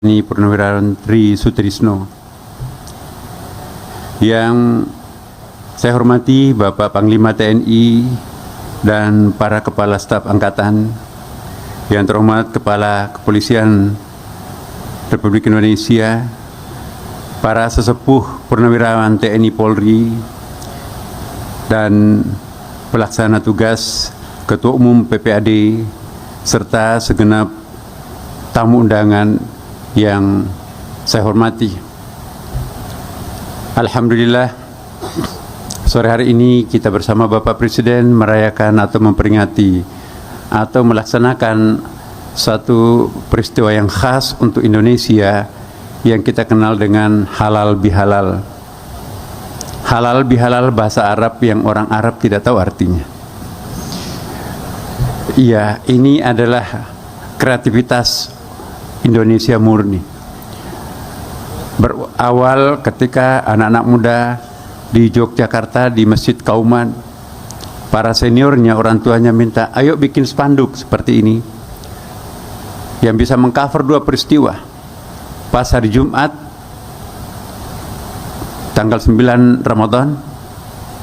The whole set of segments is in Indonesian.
TNI Purnawirawan Tri Sutrisno. Yang saya hormati Bapak Panglima TNI dan para Kepala Staf Angkatan, yang terhormat Kepala Kepolisian Republik Indonesia, para sesepuh Purnawirawan TNI Polri, dan pelaksana tugas Ketua Umum PPAD, serta segenap tamu undangan yang saya hormati. Alhamdulillah, sore hari ini kita bersama Bapak Presiden merayakan atau memperingati atau melaksanakan suatu peristiwa yang khas untuk Indonesia yang kita kenal dengan halal bihalal. Halal bihalal bahasa Arab yang orang Arab tidak tahu artinya. Iya, ini adalah kreativitas Indonesia murni. Berawal ketika anak-anak muda di Yogyakarta di Masjid Kauman, para seniornya, orang tuanya minta, ayo bikin spanduk seperti ini yang bisa mengcover dua peristiwa. Pas hari Jumat tanggal 9 Ramadan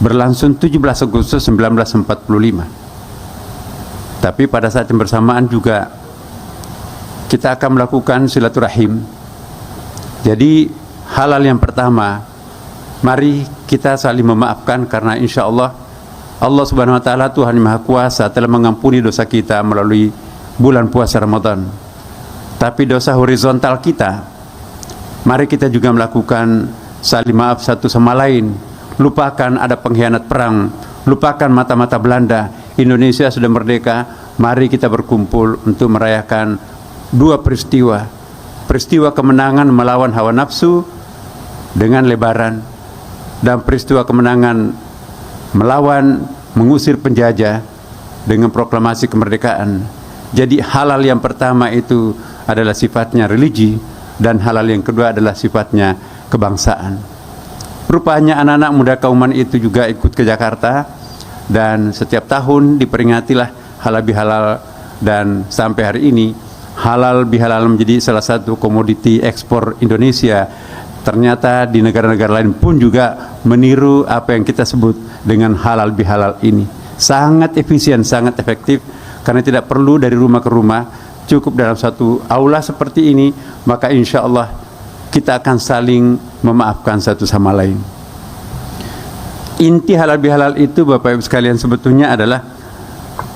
berlangsung 17 Agustus 1945. Tapi pada saat yang bersamaan juga kita akan melakukan silaturahim. Jadi halal yang pertama, mari kita saling memaafkan, karena insya Allah Allah Subhanahu Wa Taala, Tuhan yang Maha Kuasa, telah mengampuni dosa kita melalui bulan puasa Ramadan. Tapi dosa horizontal kita, mari kita juga melakukan saling maaf satu sama lain. Lupakan ada pengkhianat perang, lupakan mata-mata Belanda. Indonesia sudah merdeka. Mari kita berkumpul untuk merayakan dua peristiwa. Peristiwa kemenangan melawan hawa nafsu dengan Lebaran, dan peristiwa kemenangan melawan mengusir penjajah dengan proklamasi kemerdekaan. Jadi halal yang pertama itu adalah sifatnya religi, dan halal yang kedua adalah sifatnya kebangsaan. Rupanya anak-anak muda Kauman itu juga ikut ke Jakarta, dan setiap tahun diperingatilah halal bihalal, dan sampai hari ini halal bihalal menjadi salah satu komoditi ekspor Indonesia. Ternyata di negara-negara lain pun juga meniru apa yang kita sebut dengan halal bihalal ini. Sangat efisien, sangat efektif, karena tidak perlu dari rumah ke rumah, cukup dalam satu aula seperti ini, maka insya Allah kita akan saling memaafkan satu sama lain. Inti halal bihalal itu Bapak Ibu sekalian sebetulnya adalah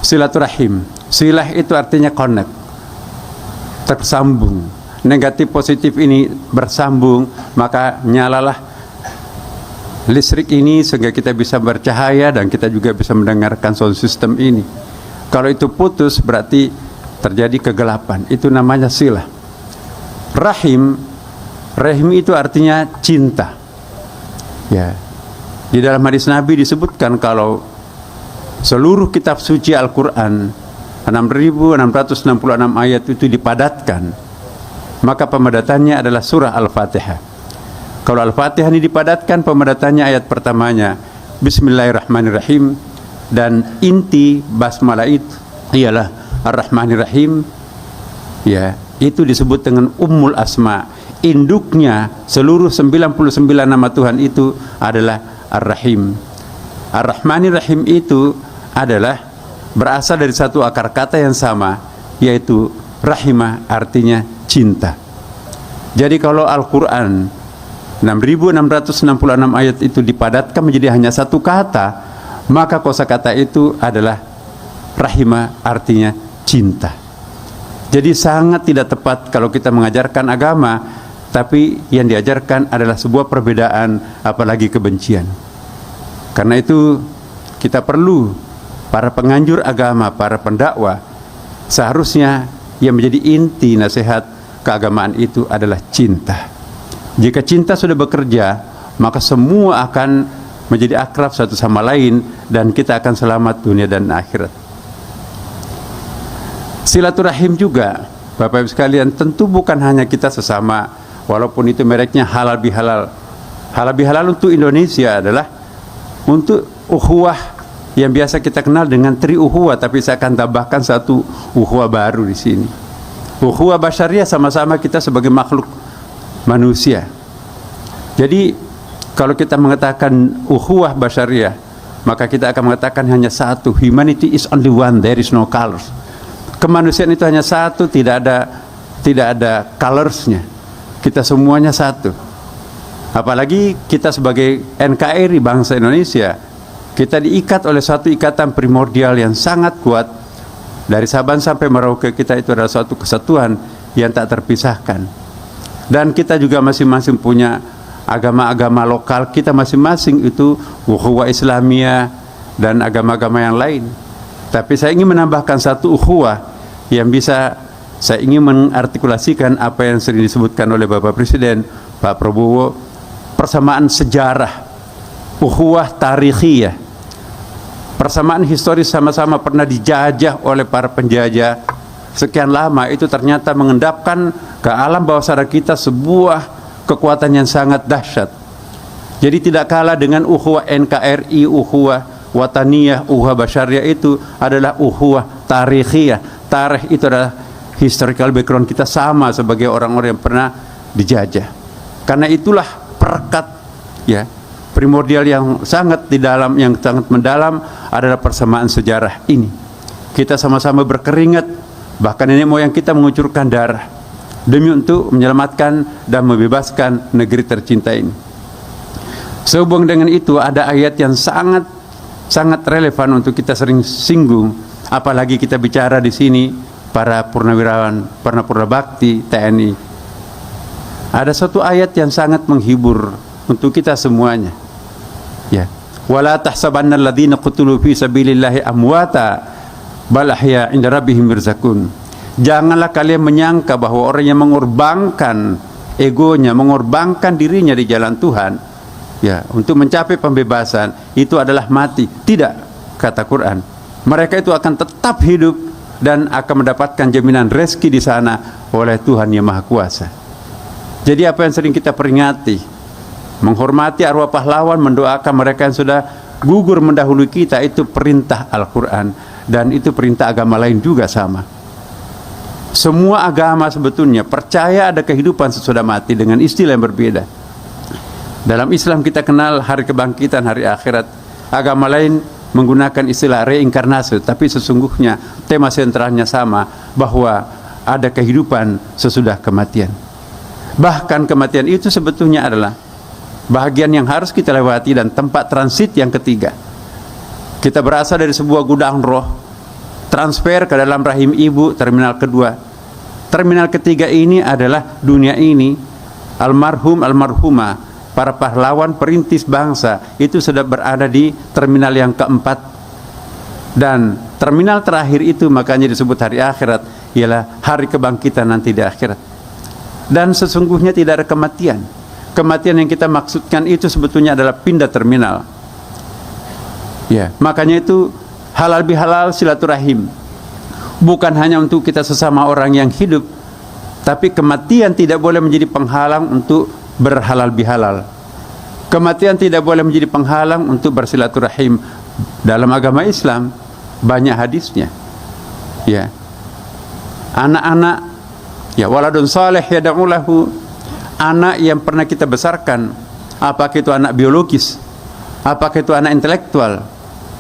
silaturahim. Silah itu artinya connect, tersambung. Negatif positif ini bersambung, maka nyalalah listrik ini sehingga kita bisa bercahaya dan kita juga bisa mendengarkan sound system ini. Kalau itu putus berarti terjadi kegelapan. Itu namanya silah. Rahim, rahim itu artinya cinta. Ya. Di dalam hadis Nabi disebutkan kalau seluruh kitab suci Al-Quran 6.666 ayat itu dipadatkan, maka pemadatannya adalah surah Al-Fatihah. Kalau Al-Fatihah ini dipadatkan, pemadatannya ayat pertamanya Bismillahirrahmanirrahim, dan inti basmalah itu ialah Ar-Rahmanirrahim. Ya, itu disebut dengan Ummul Asma. Induknya seluruh 99 nama Tuhan itu adalah Ar-Rahim. Ar-Rahmanirrahim itu adalah berasal dari satu akar kata yang sama, yaitu rahimah, artinya cinta. Jadi kalau Al-Quran 6.666 ayat itu dipadatkan menjadi hanya satu kata, maka kosakata itu adalah rahimah, artinya cinta. Jadi sangat tidak tepat kalau kita mengajarkan agama, tapi yang diajarkan adalah sebuah perbedaan, apalagi kebencian. Karena itu kita perlu, para penganjur agama, para pendakwah, seharusnya yang menjadi inti nasihat keagamaan itu adalah cinta. Jika cinta sudah bekerja, maka semua akan menjadi akrab satu sama lain, dan kita akan selamat dunia dan akhirat. Silaturahim juga, Bapak Ibu sekalian, tentu bukan hanya kita sesama, walaupun itu mereknya halal bihalal. Halal bihalal untuk Indonesia adalah untuk ukhuwah yang biasa kita kenal dengan tri ukhuwah, tapi saya akan tambahkan satu ukhuwah baru di sini. Ukhuwah basyariah sama-sama kita sebagai makhluk manusia. Jadi kalau kita mengatakan ukhuwah basyariah, maka kita akan mengatakan hanya satu, humanity is only one, there is no colors. Kemanusiaan itu hanya satu, tidak ada colorsnya. Kita semuanya satu. Apalagi kita sebagai NKRI bangsa Indonesia, kita diikat oleh satu ikatan primordial yang sangat kuat. Dari Sabang sampai Merauke kita itu adalah suatu kesatuan yang tak terpisahkan. Dan kita juga masing-masing punya agama-agama lokal kita masing-masing, itu ukhuwah Islamiyah dan agama-agama yang lain. Tapi saya ingin menambahkan satu ukhuwah yang bisa saya ingin mengartikulasikan apa yang sering disebutkan oleh Bapak Presiden, Pak Prabowo, persamaan sejarah, ukhuwah tarikhiyah. Persamaan historis, sama-sama pernah dijajah oleh para penjajah sekian lama, itu ternyata mengendapkan ke alam bawah sadar kita sebuah kekuatan yang sangat dahsyat. Jadi tidak kalah dengan ukhuwah NKRI, ukhuwah wataniyah, ukhuwah basyariah, itu adalah ukhuwah tarikhiyah. Tarikh itu adalah historical background kita sama sebagai orang-orang yang pernah dijajah. Karena itulah perekat ya primordial yang sangat di dalam, yang sangat mendalam adalah persamaan sejarah ini. Kita sama-sama berkeringat, bahkan nenek moyang kita mengucurkan darah demi untuk menyelamatkan dan membebaskan negeri tercinta ini. Sehubung dengan itu ada ayat yang sangat relevan untuk kita sering singgung, apalagi kita bicara di sini para purnawirawan, purnawira bakti TNI. Ada satu ayat yang sangat menghibur untuk kita semuanya. Ya, wala tahsabanna alladziina qutilu fi sabilillahi amwata bal ahya 'inda rabbihim yurzaqun. Janganlah kalian menyangka bahwa orang yang mengorbankan egonya, mengorbankan dirinya di jalan Tuhan, ya, untuk mencapai pembebasan, itu adalah mati. Tidak, kata Quran. Mereka itu akan tetap hidup dan akan mendapatkan jaminan rezeki di sana oleh Tuhan yang Maha Kuasa. Jadi apa yang sering kita peringati, menghormati arwah pahlawan, mendoakan mereka yang sudah gugur mendahului kita, itu perintah Al-Quran, dan itu perintah agama lain juga sama. Semua agama sebetulnya percaya ada kehidupan sesudah mati dengan istilah yang berbeda. Dalam Islam kita kenal hari kebangkitan, hari akhirat. Agama lain menggunakan istilah reinkarnasi, tapi sesungguhnya tema sentralnya sama, bahwa ada kehidupan sesudah kematian. Bahkan kematian itu sebetulnya adalah bahagian yang harus kita lewati dan tempat transit yang ketiga. Kita berasal dari sebuah gudang roh, transfer ke dalam rahim ibu, terminal kedua. Terminal ketiga ini adalah dunia ini. Almarhum, almarhumah, para pahlawan perintis bangsa itu sudah berada di terminal yang keempat, dan terminal terakhir itu makanya disebut hari akhirat, ialah hari kebangkitan nanti di akhirat. Dan sesungguhnya tidak ada kematian. Kematian yang kita maksudkan itu sebetulnya adalah pindah terminal. Ya, makanya itu halal bihalal silaturahim. Bukan hanya untuk kita sesama orang yang hidup, tapi kematian tidak boleh menjadi penghalang untuk berhalal bihalal. Kematian tidak boleh menjadi penghalang untuk bersilaturahim. Dalam agama Islam banyak hadisnya. Ya. Anak-anak, ya, waladun saleh yad'u lahu, anak yang pernah kita besarkan, apakah itu anak biologis, apakah itu anak intelektual,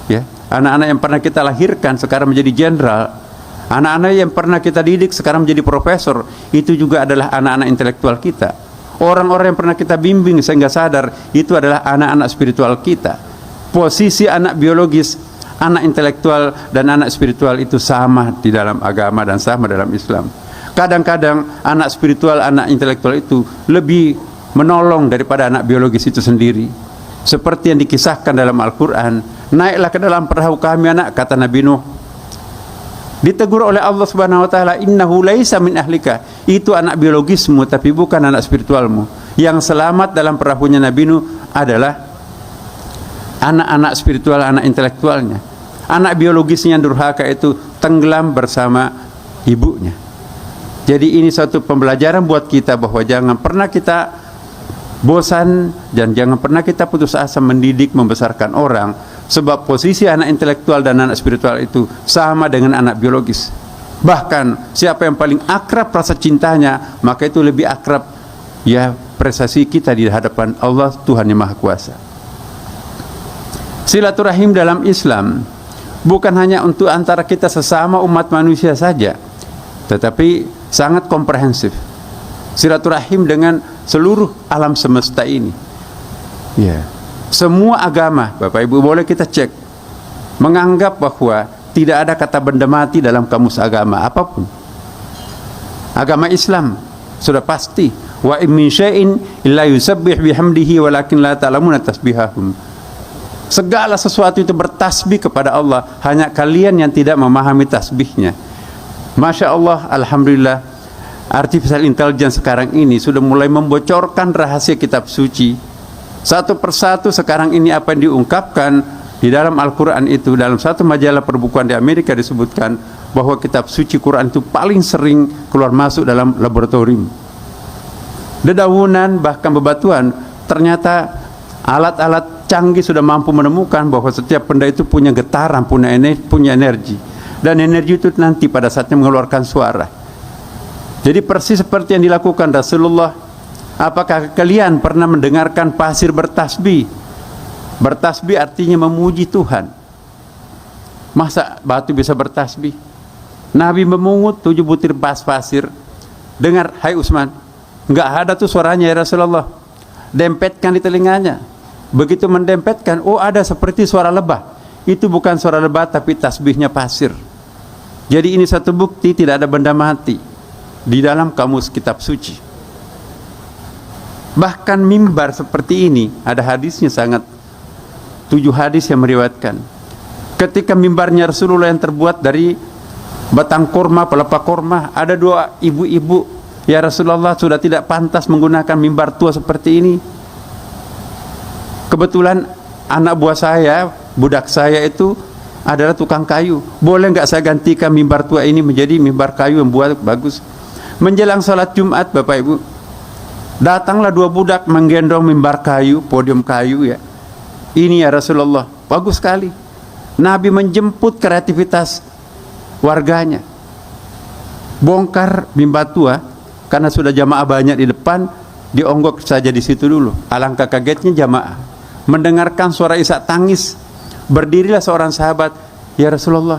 ya. Anak-anak yang pernah kita lahirkan sekarang menjadi jenderal, anak-anak yang pernah kita didik sekarang menjadi profesor, itu juga adalah anak-anak intelektual kita. Orang-orang yang pernah kita bimbing sehingga sadar, itu adalah anak-anak spiritual kita. Posisi anak biologis, anak intelektual, dan anak spiritual itu sama di dalam agama dan sama dalam Islam. Kadang-kadang anak spiritual, anak intelektual itu lebih menolong daripada anak biologis itu sendiri. Seperti yang dikisahkan dalam Al-Quran, naiklah ke dalam perahu kami anak, kata Nabi Nuh. Ditegur oleh Allah Subhanahu wa taala, innahu laisa min ahlika, itu anak biologismu tapi bukan anak spiritualmu. Yang selamat dalam perahunya Nabi Nuh adalah anak-anak spiritual, anak intelektualnya. Anak biologisnya yang durhaka itu tenggelam bersama ibunya. Jadi ini satu pembelajaran buat kita bahwa jangan pernah kita bosan dan jangan pernah kita putus asa mendidik, membesarkan orang, sebab posisi anak intelektual dan anak spiritual itu sama dengan anak biologis. Bahkan siapa yang paling akrab rasa cintanya, maka itu lebih akrab ya prestasi kita di hadapan Allah Tuhan yang Maha Kuasa. Silaturahim dalam Islam bukan hanya untuk antara kita sesama umat manusia saja, tetapi sangat komprehensif. Silaturahim dengan seluruh alam semesta ini. Ya, semua agama, Bapak Ibu boleh kita cek, menganggap bahwa tidak ada kata benda mati dalam kamus agama apapun. Agama Islam sudah pasti, wa in min syai'in illa yusabbih bihamdihi walakin la ta'lamuna tasbihahum. Segala sesuatu itu bertasbih kepada Allah, hanya kalian yang tidak memahami tasbihnya. Masya Allah, alhamdulillah, artificial intelligence sekarang ini sudah mulai membocorkan rahasia kitab suci. Satu persatu sekarang ini apa yang diungkapkan di dalam Al-Quran itu, dalam satu majalah perbukuan di Amerika disebutkan bahwa kitab suci Quran itu paling sering keluar masuk dalam laboratorium. Dedaunan bahkan bebatuan, ternyata alat-alat canggih sudah mampu menemukan bahwa setiap benda itu punya getaran, punya energi. Dan energi itu nanti pada saatnya mengeluarkan suara. Jadi persis seperti yang dilakukan Rasulullah. Apakah kalian pernah mendengarkan pasir bertasbih? Bertasbih artinya memuji Tuhan. Masa batu bisa bertasbih? Nabi memungut 7 butir pasir. Dengar, hai Utsman, enggak ada tuh suaranya ya Rasulullah. Dempetkan di telinganya. Begitu mendempetkan, oh ada seperti suara lebah. Itu bukan suara lebah tapi tasbihnya pasir. Jadi ini satu bukti tidak ada benda mati di dalam kamus kitab suci. Bahkan mimbar seperti ini, ada hadisnya sangat 7 hadis yang meriwayatkan. Ketika mimbarnya Rasulullah yang terbuat dari batang korma, pelepah korma, ada 2 ibu-ibu, ya Rasulullah sudah tidak pantas menggunakan mimbar tua seperti ini. Kebetulan anak buah saya, budak saya itu adalah tukang kayu. Boleh nggak saya gantikan mimbar tua ini menjadi mimbar kayu yang buat bagus? Menjelang sholat Jumat, Bapak Ibu, datanglah 2 budak menggendong mimbar kayu, podium kayu ya. Ini ya Rasulullah, bagus sekali. Nabi menjemput kreativitas warganya. Bongkar mimbar tua, karena sudah jamaah banyak di depan, dionggok saja di situ dulu. Alangkah kagetnya jamaah mendengarkan suara isak tangis. Berdirilah seorang sahabat, ya Rasulullah,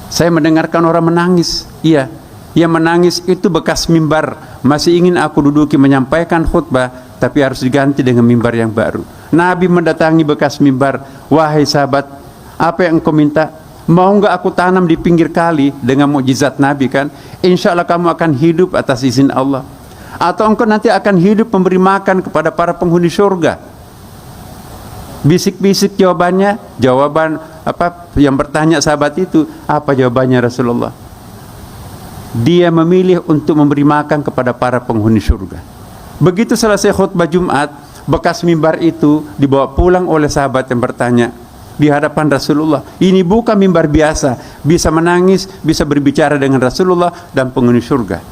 saya mendengarkan orang menangis. Iya, yang menangis itu bekas mimbar, masih ingin aku duduki menyampaikan khutbah, tapi harus diganti dengan mimbar yang baru. Nabi mendatangi bekas mimbar, wahai sahabat, apa yang engkau minta? Mau enggak aku tanam di pinggir kali? Dengan mukjizat Nabi kan, insya Allah kamu akan hidup atas izin Allah. Atau engkau nanti akan hidup memberi makan kepada para penghuni surga. Bisik-bisik jawabannya, jawaban apa yang bertanya sahabat itu, apa jawabannya Rasulullah? Dia memilih untuk memberi makan kepada para penghuni surga. Begitu selesai khutbah Jumat, bekas mimbar itu dibawa pulang oleh sahabat yang bertanya di hadapan Rasulullah. Ini bukan mimbar biasa, bisa menangis, bisa berbicara dengan Rasulullah dan penghuni surga.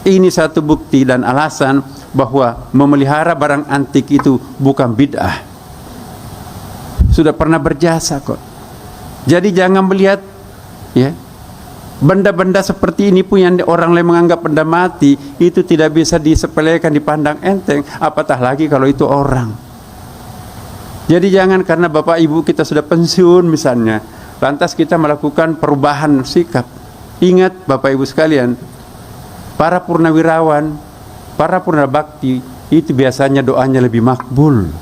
Ini satu bukti dan alasan bahwa memelihara barang antik itu bukan bid'ah. Sudah pernah berjasa kok. Jadi jangan melihat ya benda-benda seperti ini pun yang orang lain menganggap benda mati, itu tidak bisa disepelekan, dipandang enteng, apatah lagi kalau itu orang. Jadi jangan karena bapak ibu kita sudah pensiun misalnya, lantas kita melakukan perubahan sikap. Ingat bapak ibu sekalian, para purnawirawan, para purnabakti itu biasanya doanya lebih makbul.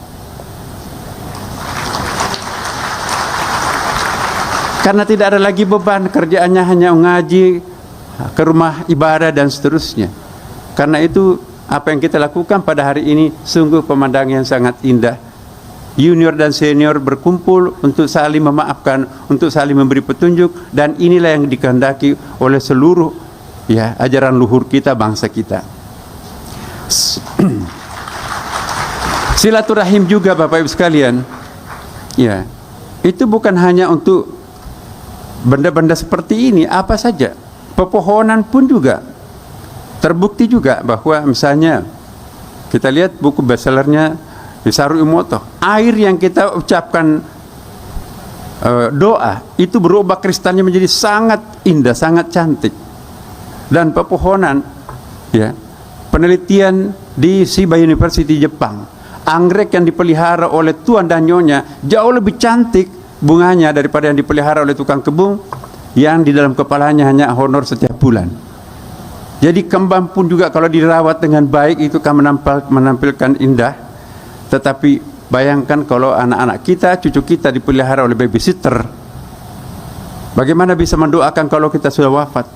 Karena tidak ada lagi beban, kerjaannya hanya mengaji, ke rumah ibadah dan seterusnya. Karena itu apa yang kita lakukan pada hari ini sungguh pemandangan yang sangat indah. Junior dan senior berkumpul untuk saling memaafkan, untuk saling memberi petunjuk, dan inilah yang dikehendaki oleh seluruh ya ajaran luhur kita, bangsa kita. Silaturahim juga Bapak Ibu sekalian, ya itu bukan hanya untuk benda-benda seperti ini, apa saja, pepohonan pun juga terbukti juga bahwa misalnya kita lihat buku bestsellernya Isaru Imoto, air yang kita ucapkan doa itu berubah kristalnya menjadi sangat indah, sangat cantik. Dan pepohonan, ya, penelitian di Shiba University Jepang, anggrek yang dipelihara oleh tuan dan nyonya jauh lebih cantik bunganya daripada yang dipelihara oleh tukang kebun yang di dalam kepalanya hanya honor setiap bulan. Jadi kembang pun juga kalau dirawat dengan baik itu akan menampilkan indah. Tetapi bayangkan kalau anak-anak kita, cucu kita dipelihara oleh babysitter, bagaimana bisa mendoakan kalau kita sudah wafat?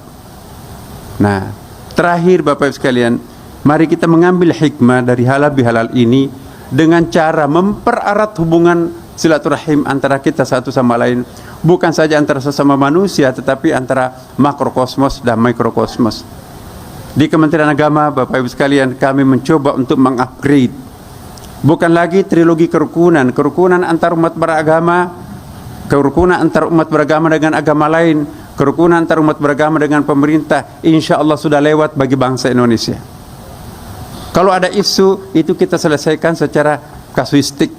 Nah, terakhir Bapak Ibu sekalian, mari kita mengambil hikmah dari halal bihalal ini dengan cara mempererat hubungan silaturahim antara kita satu sama lain, bukan saja antara sesama manusia tetapi antara makrokosmos dan mikrokosmos. Di Kementerian Agama, Bapak Ibu sekalian, kami mencoba untuk mengupgrade, bukan lagi trilogi kerukunan, kerukunan antar umat beragama, kerukunan antar umat beragama dengan agama lain, kerukunan antar umat beragama dengan pemerintah, insya Allah sudah lewat bagi bangsa Indonesia. Kalau ada isu, itu kita selesaikan secara kasuistik.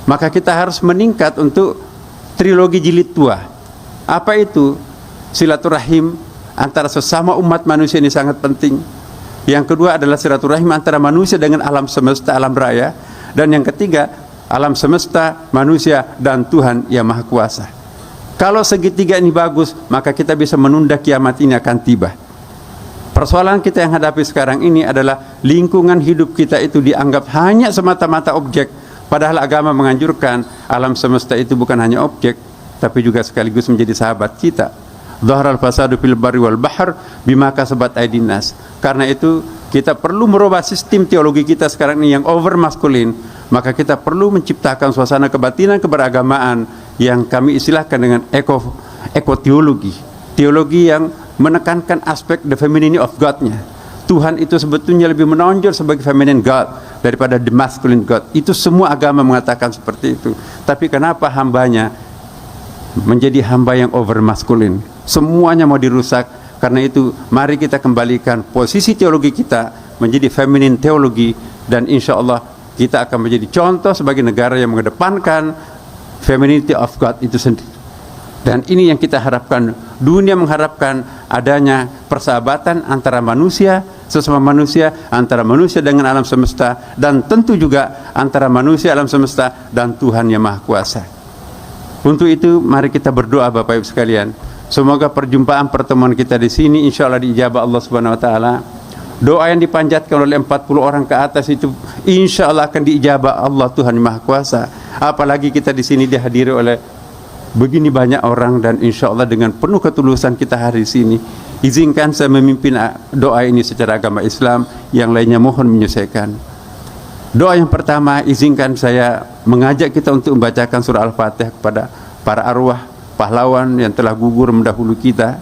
Maka kita harus meningkat untuk trilogi jilid tua. Apa itu? Silaturahim antara sesama umat manusia ini sangat penting. Yang kedua adalah silaturahim antara manusia dengan alam semesta, alam raya. Dan yang ketiga, alam semesta, manusia, dan Tuhan yang Maha Kuasa. Kalau segitiga ini bagus, maka kita bisa menunda kiamat ini akan tiba. Persoalan kita yang hadapi sekarang ini adalah lingkungan hidup kita itu dianggap hanya semata-mata objek. Padahal agama menganjurkan alam semesta itu bukan hanya objek, tapi juga sekaligus menjadi sahabat kita. Dhaharal fasadu fil barri wal bahr bima kasabat aydin nas. Karena itu kita perlu merubah sistem teologi kita sekarang ini yang over maskulin. Maka kita perlu menciptakan suasana kebatinan keberagamaan yang kami istilahkan dengan ekoteologi. Teologi yang menekankan aspek the femininity of God-nya. Tuhan itu sebetulnya lebih menonjol sebagai feminine God daripada the masculine God. Itu semua agama mengatakan seperti itu. Tapi kenapa hambanya menjadi hamba yang over maskulin? Semuanya mau dirusak. Karena itu mari kita kembalikan posisi teologi kita menjadi feminine teologi, dan insya Allah kita akan menjadi contoh sebagai negara yang mengedepankan femininity of God itu sendiri. Dan ini yang kita harapkan. Dunia mengharapkan adanya persahabatan antara manusia, sesama manusia, antara manusia dengan alam semesta, dan tentu juga antara manusia, alam semesta, dan Tuhan yang Maha Kuasa. Untuk itu mari kita berdoa Bapak Ibu sekalian. Semoga perjumpaan pertemuan kita di sini insya Allah diijabah Allah Subhanahu Wa Taala. Doa yang dipanjatkan oleh 40 orang ke atas itu insya Allah akan diijabah Allah Tuhan yang Maha Kuasa. Apalagi kita di sini dihadiri oleh begini banyak orang, dan insya Allah dengan penuh ketulusan kita hari di sini. Izinkan saya memimpin doa ini secara agama Islam, yang lainnya mohon menyesuaikan. Doa yang pertama, izinkan saya mengajak kita untuk membacakan surah Al-Fatihah kepada para arwah pahlawan yang telah gugur mendahulu kita,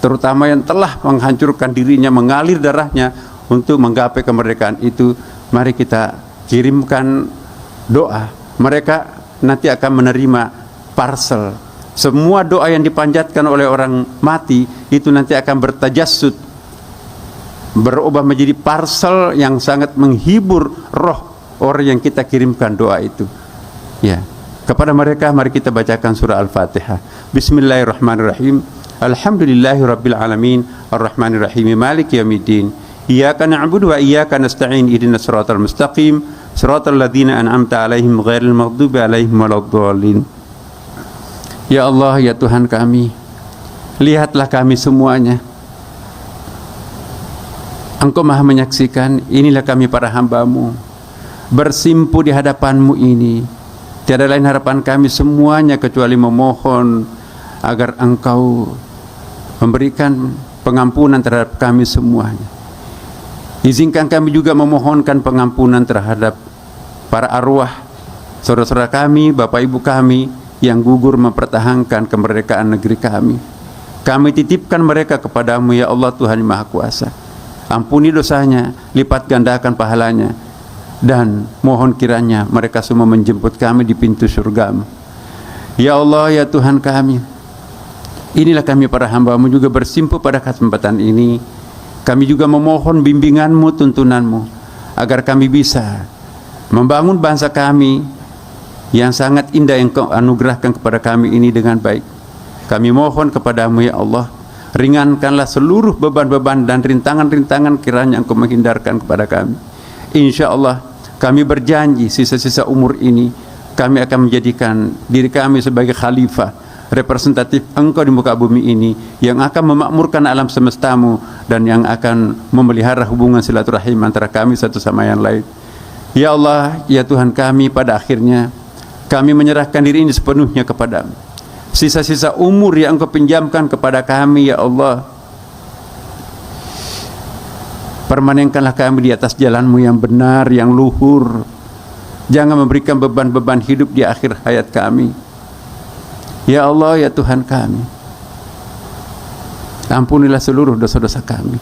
terutama yang telah menghancurkan dirinya, mengalir darahnya untuk menggapai kemerdekaan itu. Mari kita kirimkan doa. Mereka nanti akan menerima parcel. Semua doa yang dipanjatkan oleh orang mati itu nanti akan bertajassud, berubah menjadi parcel yang sangat menghibur roh orang yang kita kirimkan doa itu. Ya, kepada mereka mari kita bacakan surah Al-Fatihah. Bismillahirrahmanirrahim. Alhamdulillahirabbil alamin, arrahmanirrahim, maliki yaumiddin. Iyyaka na'budu wa iyyaka nasta'in. Ihdinas siratal mustaqim, siratal ladzina an'amta 'alaihim ghairil maghdubi 'alaihim waladdallin. Ya Allah, ya Tuhan kami, lihatlah kami semuanya. Engkau Maha menyaksikan, inilah kami para hamba-Mu, bersimpu di hadapan-Mu ini. Tiada lain harapan kami semuanya kecuali memohon agar Engkau memberikan pengampunan terhadap kami semuanya. Izinkan kami juga memohonkan pengampunan terhadap para arwah saudara-saudara kami, bapak ibu kami yang gugur mempertahankan kemerdekaan negeri kami. Kami titipkan mereka kepadamu ya Allah Tuhan yang Maha Kuasa. Ampuni dosanya, lipat gandakan pahalanya, dan mohon kiranya mereka semua menjemput kami di pintu surgamu. Ya Allah, ya Tuhan kami, inilah kami para hamba-Mu juga bersimpu pada kesempatan ini. Kami juga memohon bimbingan-Mu, tuntunan-Mu, agar kami bisa membangun bangsa kami yang sangat indah yang Kau anugerahkan kepada kami ini dengan baik. Kami mohon kepadamu ya Allah, ringankanlah seluruh beban-beban dan rintangan-rintangan kiranya Engkau menghindarkan kepada kami. Insya Allah kami berjanji sisa-sisa umur ini kami akan menjadikan diri kami sebagai khalifah, representatif Engkau di muka bumi ini, yang akan memakmurkan alam semestamu dan yang akan memelihara hubungan silaturahim antara kami satu sama yang lain. Ya Allah, ya Tuhan kami, pada akhirnya kami menyerahkan diri ini sepenuhnya kepadamu. Sisa-sisa umur yang Engkau pinjamkan kepada kami ya Allah, permanenkanlah kami di atas jalan-Mu yang benar, yang luhur. Jangan memberikan beban-beban hidup di akhir hayat kami. Ya Allah, ya Tuhan kami, ampunilah seluruh dosa-dosa kami.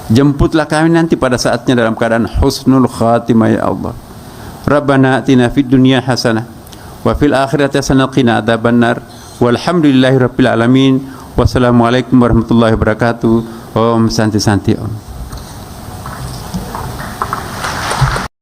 Jemputlah kami nanti pada saatnya dalam keadaan husnul khatimah ya Allah. Rabbana atina fid dunya hasanah wa fil akhirati hasanah qina adzabannar. Walhamdulillahirabbil alamin. Wassalamualaikum warahmatullahi wabarakatuh. Om Santi Santi Om.